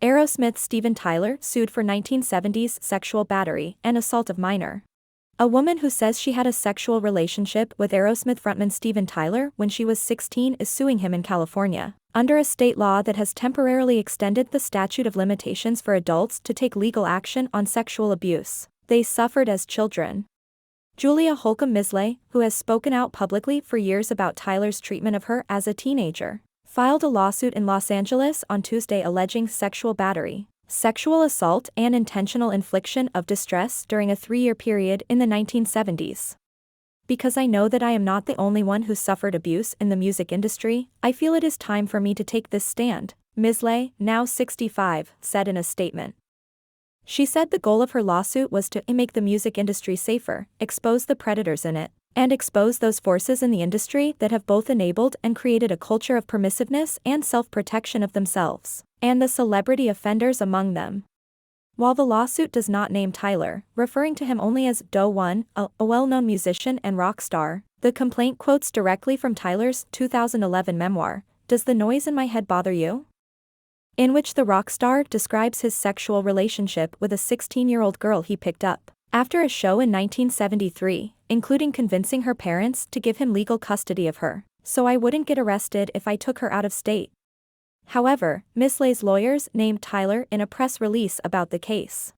Aerosmith Steven Tyler sued for 1970s sexual battery and assault of minor. A woman who says she had a sexual relationship with Aerosmith frontman Steven Tyler when she was 16 is suing him in California, under a state law that has temporarily extended the statute of limitations for adults to take legal action on sexual abuse they suffered as children. Julia Holcomb Misley, who has spoken out publicly for years about Tyler's treatment of her as a teenager, filed a lawsuit in Los Angeles on Tuesday alleging sexual battery, sexual assault and intentional infliction of distress during a 3-year period in the 1970s. Because I know that I am not the only one who suffered abuse in the music industry, I feel it is time for me to take this stand, Misley, now 65, said in a statement. She said the goal of her lawsuit was to make the music industry safer, expose the predators in it, and expose those forces in the industry that have both enabled and created a culture of permissiveness and self-protection of themselves, and the celebrity offenders among them. While the lawsuit does not name Tyler, referring to him only as Doe 1, a well-known musician and rock star, the complaint quotes directly from Tyler's 2011 memoir, Does the Noise in My Head Bother You?, in which the rock star describes his sexual relationship with a 16-year-old girl he picked up after a show in 1973, including convincing her parents to give him legal custody of her, so I wouldn't get arrested if I took her out of state. However, Misley's lawyers named Tyler in a press release about the case.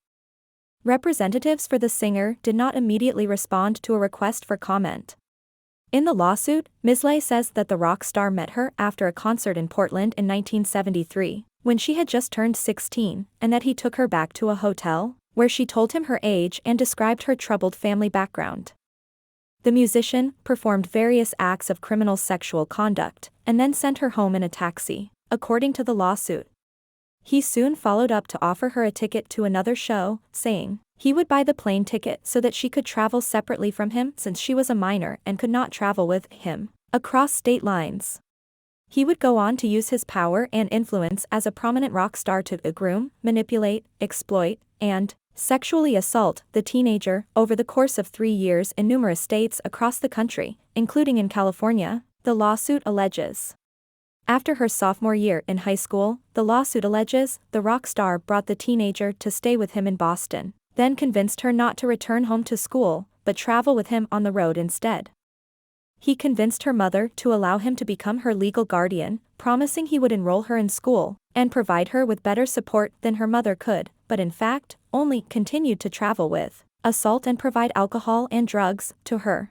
Representatives for the singer did not immediately respond to a request for comment. In the lawsuit, Misley says that the rock star met her after a concert in Portland in 1973, when she had just turned 16, and that he took her back to a hotel, where she told him her age and described her troubled family background. The musician performed various acts of criminal sexual conduct, and then sent her home in a taxi, according to the lawsuit. He soon followed up to offer her a ticket to another show, saying he would buy the plane ticket so that she could travel separately from him since she was a minor and could not travel with him across state lines. He would go on to use his power and influence as a prominent rock star to groom, manipulate, exploit, and sexually assault the teenager over the course of 3 years in numerous states across the country, including in California, the lawsuit alleges. After her sophomore year in high school, the lawsuit alleges, the rock star brought the teenager to stay with him in Boston, then convinced her not to return home to school, but travel with him on the road instead. He convinced her mother to allow him to become her legal guardian, promising he would enroll her in school and provide her with better support than her mother could, but in fact, only continued to travel with, assault and provide alcohol and drugs to her.